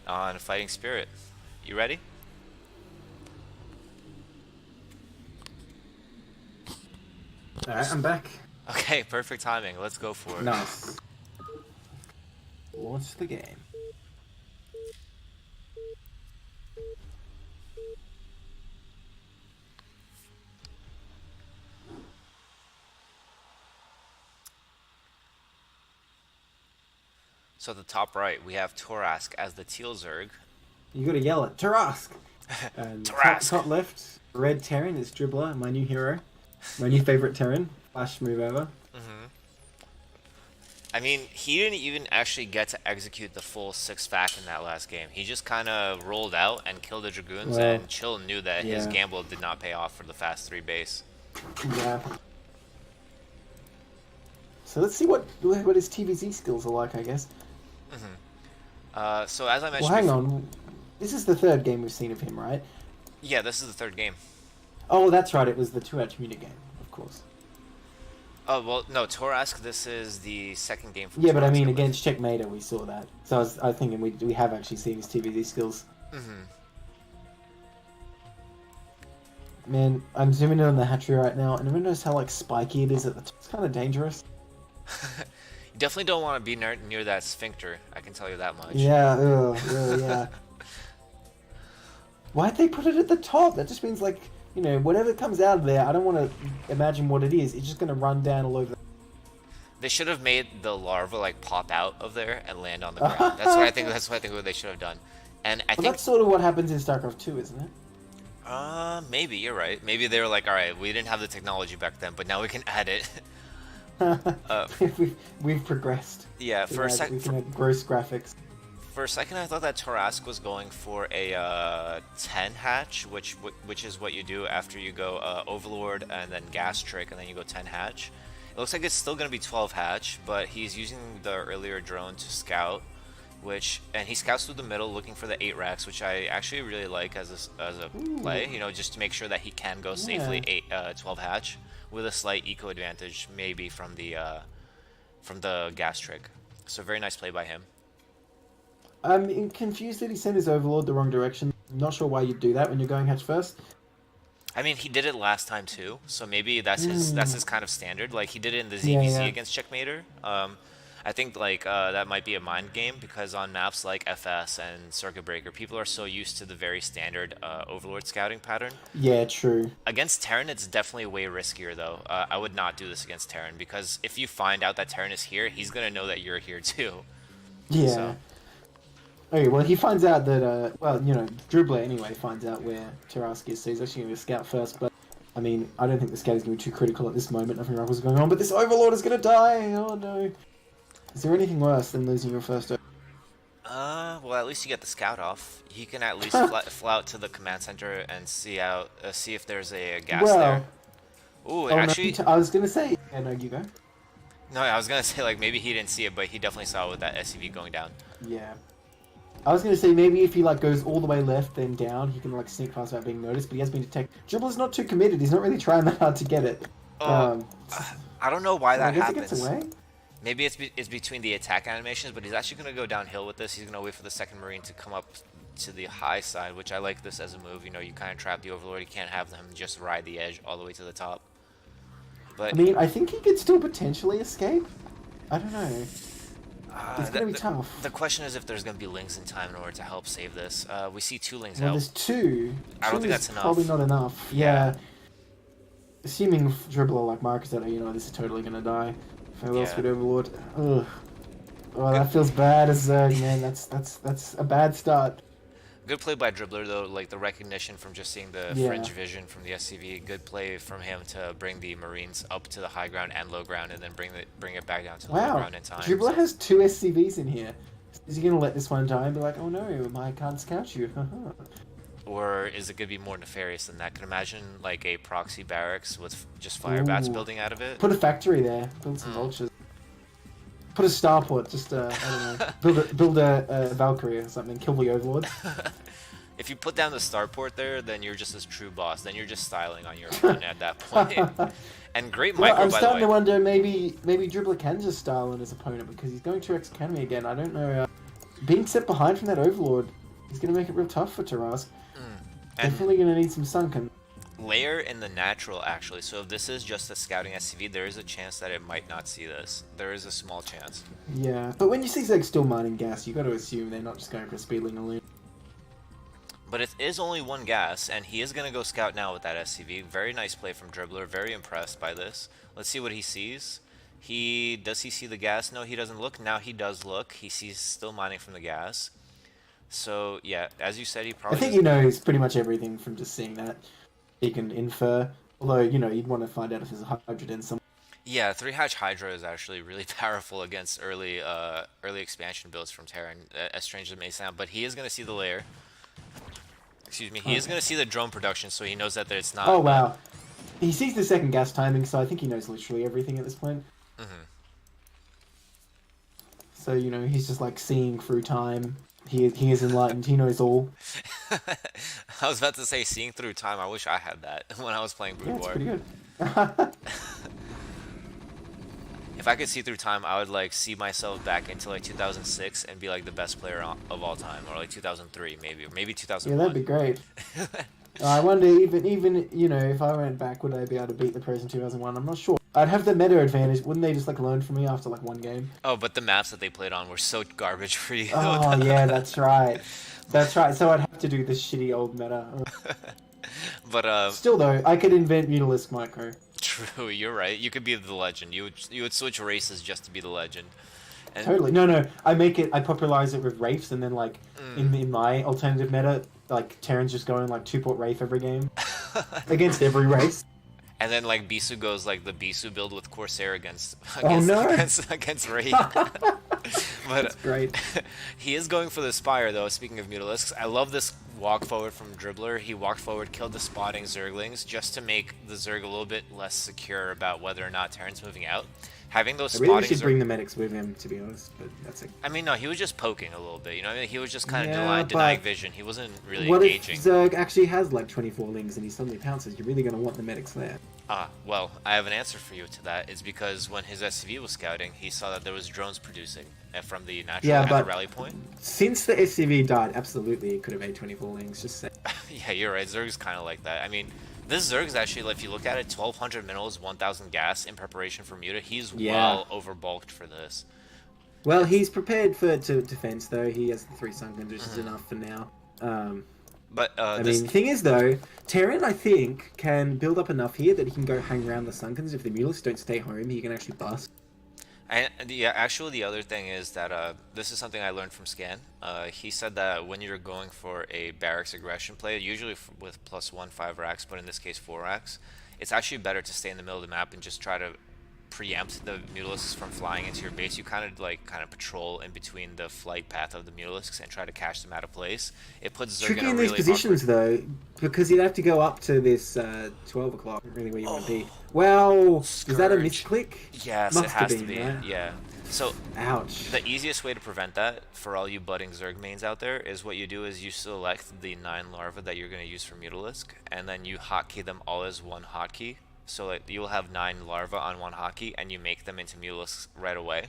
on Fighting Spirit. You ready? Alright, I'm back. Okay, perfect timing. Let's go for it. Nice. Launch the game. So at the top right, we have Torasque as the Teal Zerg. You gotta yell it. Tarrasque! And Torasque! top left, Red Terran is Dribbler, my new hero. My new favorite Terran. Flash move ever. I mean, he didn't even actually get to execute the full 6-fac in that last game. He just kind of rolled out and killed the Dragoons, Well, and Chill knew that his yeah. gamble did not pay off for the fast 3 base. Yeah. So let's see what his TVZ skills are like, I guess. So as I mentioned Well, hang before, on. This is the third game we've seen of him, right? yeah, this is the third game. Oh, that's right. It was the 2-out community game, of course. Oh, well, no, Torasque, this is the second game from Yeah, but I Torasque, mean, believe. against Checkmater, we saw that. So I was thinking we have actually seen his TVZ skills. Man, I'm zooming in on the hatchery right now, and I notice how like spiky it is at the top. It's kind of dangerous. You definitely don't want to be near that sphincter, I can tell you that much. Yeah, yeah. Why'd they put it at the top? That just means like, whatever comes out of there, I don't want to imagine what it is. It's just gonna run down all over. They should have made the larva like pop out of there and land on the ground. That's what I think. That's what I think what they should have done. And I But think that's sort of what happens in StarCraft 2, isn't it? maybe you're right. Maybe they were like, all right, we didn't have the technology back then, but now we can add it. We've progressed. Yeah, We can have gross graphics. for a second, I thought that Torasque was going for a 10 hatch, which is what you do after you go Overlord and then Gas Trick, and then you go 10 hatch. It looks like it's still going to be 12 hatch, but he's using the earlier drone to scout, and he scouts through the middle looking for the 8 racks, which I actually really like as a play, just to make sure that he can go safely 12 hatch with a slight eco advantage, maybe from the Gas Trick. So very nice play by him. I'm confused that he sent his Overlord the wrong direction. I'm not sure why you'd do that when you're going hatch first. I mean, he did it last time too, so maybe that's his kind of standard. Like he did it in the ZVZ Yeah. against Checkmater. I think like that might be a mind game because on maps like FS and Circuit Breaker, people are so used to the very standard Overlord scouting pattern. Yeah, true. Against Terran, it's definitely way riskier though. I would not do this against Terran because if you find out that Terran is here, he's gonna know that you're here too. Yeah. So. Okay, well, he finds out that, Dribbler anyway finds out where Torasque is, so he's actually going to scout first, but, I mean, I don't think the scout is going to be too critical at this moment. Nothing wrong was going on, but this Overlord is going to die! Oh, no. Is there anything worse than losing your first Well, at least you get the scout off. You can at least fly out to the command center and see if there's a gas there. Ooh, actually... No, I was going to say... Yeah, no, you go. No, I was going to say, like, maybe he didn't see it, but he definitely saw it with that SCV going down. Yeah. I was going to say, maybe if he, goes all the way left, then down, he can, sneak past without being noticed, but he has been detected. Dribbler's not too committed. He's not really trying that hard to get it. I don't know why that I guess happens. It gets away? Maybe it's between the attack animations, but he's actually going to go downhill with this. He's going to wait for the second Marine to come up to the high side, which I like this as a move. You kind of trap the Overlord. You can't have them just ride the edge all the way to the top. But I mean, I think he could still potentially escape. I don't know. It's going to be tough. The question is if there's going to be Lings in time in order to help save this. We see 2 Lings Well, out. there's 2. I don't think Two is that's enough. Probably not enough. Yeah. Assuming Dribbler like Marcus said, this is totally going to die. Farewell, Squid Overlord. Ugh. Oh, that feels bad as Zerg, man. That's a bad start. Good play by Dribbler, though, like the recognition from just seeing the fringe vision from the SCV. Good play from him to bring the Marines up to the high ground and low ground, and then bring it back down to the low ground in time. Dribbler has 2 SCVs in here. Is he going to let this one die and be like, oh no, I can't scout you? Or is it going to be more nefarious than that? Can imagine like a proxy barracks with just fire bats building out of it? Put a factory there. Build some vultures. Put a starport, just, I don't know, build a Valkyrie or something, kill the Overlord. If you put down the starport there, then you're just a true boss. Then you're just styling on your opponent at that point. And great micro, I'm by the starting way. to wonder, maybe Dribbler can just style on his opponent, because he's going to X Academy again. I don't know being set behind from that Overlord is going to make it real tough for Torasque. Definitely going to need some sunken. Layer in the natural, actually. So if this is just a scouting SCV, there is a chance that it might not see this. There is a small chance. Yeah, but when you see Zeg still mining gas, you got to assume they're not just going for a speedling alone. But it is only one gas, and he is going to go scout now with that SCV. Very nice play from Dribbler. Very impressed by this. Let's see what he sees. Does he see the gas? No, he doesn't look. Now he does look. He sees still mining from the gas. So, yeah, as you said, he probably... I think he knows pretty much everything from just seeing that. He can infer. Although, you know, you'd want to find out if there's a Hydra in some... Yeah, 3-hatch Hydra is actually really powerful against early expansion builds from Terran, as strange as it may sound. But he is going to see the layer. Excuse me. He is going to see the drone production, so he knows that it's not... Oh, wow. He sees the second gas timing, so I think he knows literally everything at this point. So, you know, he's just like seeing through time. He is enlightened. He knows all. I was about to say seeing through time. I wish I had that when I was playing Brood Yeah, War. it's pretty good. If I could see through time, I would like see myself back into like 2006 and be like the best player of all time, or like 2003 maybe, or maybe 2001. Yeah, that'd be great. I wonder, even you know, if I went back, would I be able to beat the pros in 2001? I'm not sure. I'd have the meta advantage. Wouldn't they just like learn from me after like one game? Oh, but the maps that they played on were so garbage for you. Oh yeah, that's right. That's right. So I'd have to do this shitty old meta. But still though, I could invent Mutalisk Micro. True, you're right. You could be the legend. You would switch races just to be the legend. And Totally. No. I popularize it with Wraiths, and then like in my alternative meta, like Terran's just going like 2-port Wraith every game against every race. And then like Bisu goes like the Bisu build with Corsair against Wraith. But That's great. He is going for the Spire though. Speaking of Mutalisks, I love this walk forward from Dribbler. He walked forward, killed the spotting Zerglings just to make the Zerg a little bit less secure about whether or not Terran's moving out. Having those I really spotting should bring the medics with him, to be honest, but that's it. I mean, no, he was just poking a little bit. You know what I mean? He was just kind of Yeah, denying but vision. He wasn't really What engaging. if Zerg actually has like 24 lings and he suddenly pounces? You're really going to want the medics there. Well, I have an answer for you to that. It's because when his SCV was scouting, he saw that there was drones producing from the natural at the rally point. Since the SCV died, absolutely it could have made 24 lings, just say. Yeah, you're right. Zerg's kind of like that. I mean, this Zerg's actually, if you look at it, 1200 minerals, 1000 gas in preparation for Muta. He's well overbulked for this. Well, he's prepared for defense, though. He has the 3 Sunkens, which is enough for now. But I mean, the thing is, though, Terran, I think, can build up enough here that he can go hang around the Sunkens. If the Mutalisks don't stay home, he can actually bust. And actually, the other thing is that this is something I learned from Scan. He said that when you're going for a barracks aggression play, usually with +1 5 racks, but in this case 4 racks, it's actually better to stay in the middle of the map and just try to preempt the Mutalisks from flying into your base. You kind of patrol in between the flight path of the Mutalisks and try to catch them out of place. It puts Zerg Tricky in in a these really positions, though, because you'd have to go up to this 12 o'clock, really where you want to be. Well, is that a misclick? Yes, Must it has have to be. been, right? Yeah. So, ouch. The easiest way to prevent that for all you budding Zerg mains out there is what you do is you select the 9 larvae that you're going to use for Mutalisk, and then you hotkey them all as one hotkey. So like you'll have 9 larvae on one hotkey, and you make them into Mutalisks right away.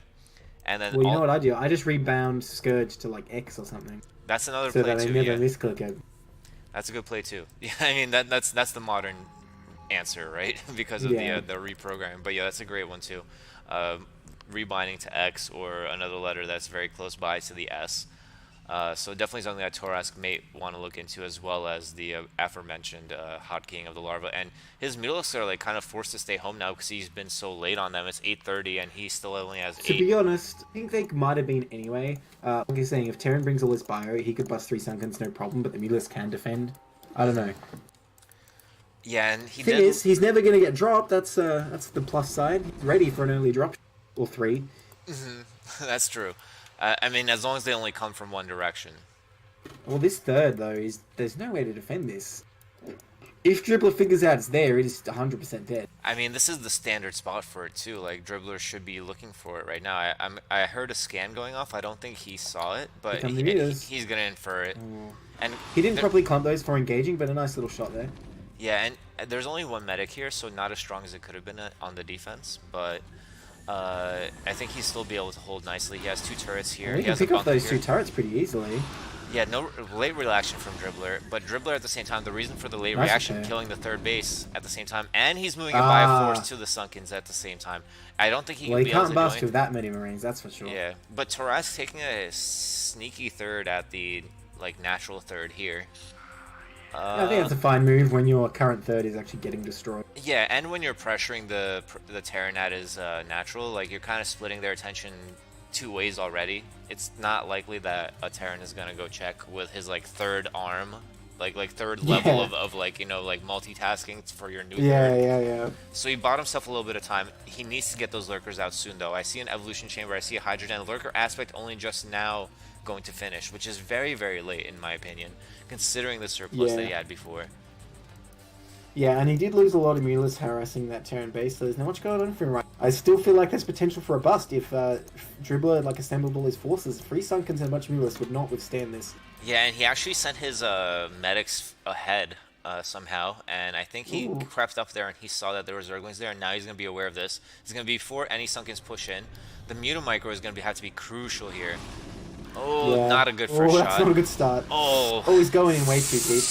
And then well, you know what I do? I just rebound Scourge to like X or something. That's another so play that too. I never Yeah. misclick it. That's a good play too. Yeah, I mean that's the modern answer, right? Because of the reprogramming. But yeah, that's a great one too. Rebinding to X or another letter that's very close by to the S. So definitely something that Torasque may want to look into, as well as the aforementioned hotkeying of the larva. And his Mutalisks are like kind of forced to stay home now because he's been so late on them. It's 8:30 and he still only has 8. To be honest, I think they might have been anyway. Like you're saying, if Terran brings all his bio, he could bust 3 Sunkens, no problem, but the Mutalisk can defend. I don't know. Yeah, and Thing is, he's never going to get dropped. That's the plus side. He's ready for an early drop. Or 3. That's true. I mean, as long as they only come from one direction. Well, this third, though, there's no way to defend this. If Dribbler figures out it's there, it is 100% dead. I mean, this is the standard spot for it, too. Like, Dribbler should be looking for it right now. I heard a scan going off. I don't think he saw it, but he's going to infer it. And he didn't properly clump those for engaging, but a nice little shot there. Yeah, and there's only one medic here, so not as strong as it could have been on the defense, but I think he'll still be able to hold nicely. He has 2 turrets here. And he He can has a pick up bunker those here. 2 turrets pretty easily. Yeah, no late reaction from Dribbler, but Dribbler at the same time, the reason for the late Nice reaction, repair. killing the 3rd base at the same time, and he's moving a Bioforce to the Sunkens at the same time. I don't think he Well, can he be able can't to bust do with that many Marines, that's for sure. Yeah, but Torasque taking a sneaky 3rd at the like natural 3rd here. I think that's a fine move when your current 3rd is actually getting destroyed. Yeah, and when you're pressuring the Terran at his natural, like you're kind of splitting their attention 2 ways already. It's not likely that a Terran is gonna go check with his like 3rd arm, like 3rd level of like, you know, like multitasking for your new 3rd. Yeah. So he bought himself a little bit of time. He needs to get those lurkers out soon though. I see an evolution chamber, I see a hydrogen lurker aspect only just now going to finish, which is very, very late in my opinion, considering the surplus that he had before. Yeah, and he did lose a lot of Mulas harassing that Terran base, so there's not much going on for him right now. I still feel like there's potential for a bust if Dribbler like assembled all his forces. 3 Sunkens and a bunch of Mulas would not withstand this. Yeah, and he actually sent his medics ahead somehow, and I think he crept up there and he saw that there were Zerglings there, and now he's going to be aware of this. He's going to be before any Sunkens push in. The Mutomicro is going to have to be crucial here. Oh, not a good first shot. That's not a good start. Oh, he's going in way too deep.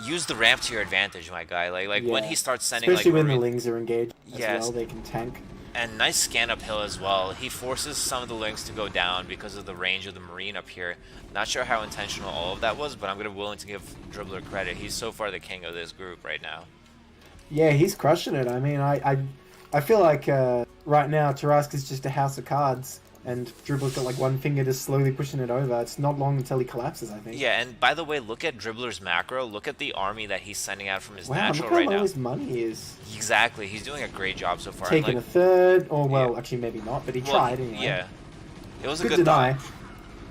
Use the ramp to your advantage, my guy. Like when he starts sending especially like when the Lings are engaged as well, they can tank. And nice scan uphill as well. He forces some of the Lings to go down because of the range of the Marine up here. Not sure how intentional all of that was, but I'm willing to give Dribbler credit. He's so far the king of this group right now. Yeah, he's crushing it. I mean, I feel like right now Torasque is just a house of cards, and Dribbler's got like one finger just slowly pushing it over. It's not long until he collapses, I think. Yeah, and by the way, look at Dribbler's macro. Look at the army that he's sending out from his natural look right how now. low his money is. Exactly, he's doing a great job so far. Taking a 3rd, or well, actually maybe not, but he tried anyway. Yeah, it was a good good deny. thought.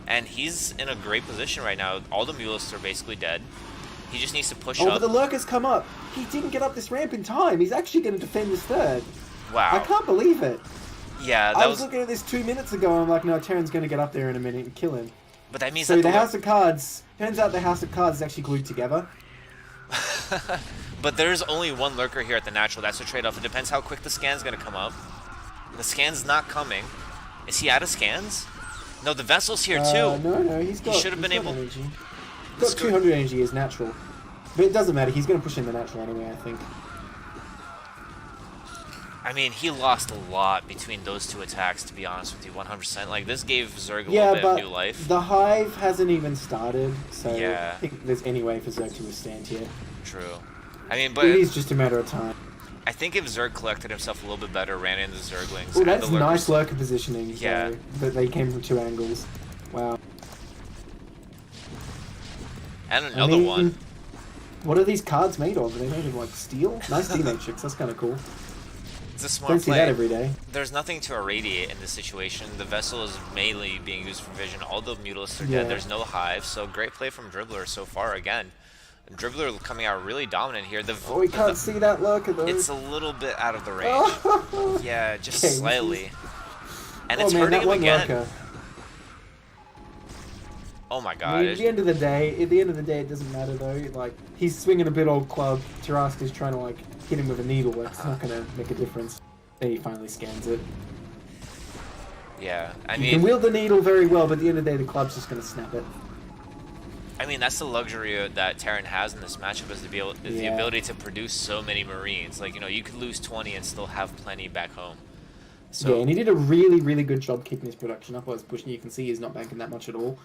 And he's in a great position right now. All the Mulists are basically dead. He just needs to push up. But the lurkers come up. He didn't get up this ramp in time. He's actually going to defend his 3rd. Wow. I can't believe it. Yeah, I was looking at this 2 minutes ago, and I'm like, no, Terran's going to get up there in a minute and kill him. But that means so that the House of Cards, turns out the House of Cards is actually glued together. But there's only one lurker here at the natural. That's a trade-off. It depends how quick the scan's going to come up. The scan's not coming. Is he out of scans? No, the vessel's here too. No, he should have been able. Energy. He's got 200 energy as natural, but it doesn't matter. He's going to push in the natural anyway, I think. I mean, he lost a lot between those 2 attacks, to be honest with you, 100%. Like, this gave Zerg a little bit of new life. The Hive hasn't even started, so yeah. I think there's any way for Zerg to withstand here. True. I mean, but it is just a matter of time. I think if Zerg collected himself a little bit better, ran into Zerglings. Oh, that's nice lurker positioning. Yeah. But they came from 2 angles. Wow. And another one. What are these cards made of? Are they made of like steel? Nice D-Matrix, that's kind of cool. It's a smart Don't see play. that every day. There's nothing to irradiate in this situation. The vessel is mainly being used for vision. All the Mutalisks are dead. There's no hive, so great play from Dribbler so far again. Dribbler coming out really dominant here. We can't see that lurker though. It's a little bit out of the range. Yeah, just slightly. And it's hurting him again. Lurker. Oh my god. At the end of the day, it doesn't matter though. Like, he's swinging a big old club. Torasque is trying to like hit him with a needle. It's not gonna make a difference. Then he finally scans it. Yeah, you can wield the needle very well, but at the end of the day, the club's just gonna snap it. I mean, that's the luxury that Terran has in this matchup, is the ability to produce so many Marines. Like, you know, you could lose 20 and still have plenty back home. So, yeah, and he did a really, really good job keeping his production up. I was pushing. You can see he's not banking that much at all.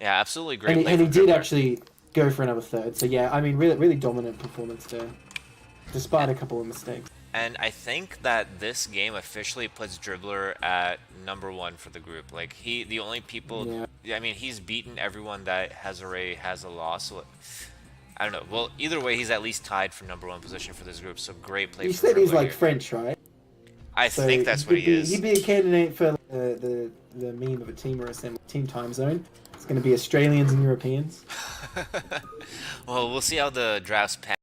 Yeah, absolutely great. And he did actually go for another 3rd. So yeah, I mean, really, really dominant performance there, despite a couple of mistakes. And I think that this game officially puts Dribbler at #1 for the group. Like, the only people. I mean, he's beaten everyone that has a loss. So I don't know. Well, either way, he's at least tied for #1 position for this group. So great play. You said he's like French, right? I think that's what he is. He'd be a candidate for the meme of a team or a team time zone. It's going to be Australians and Europeans. Well, we'll see how the drafts pan.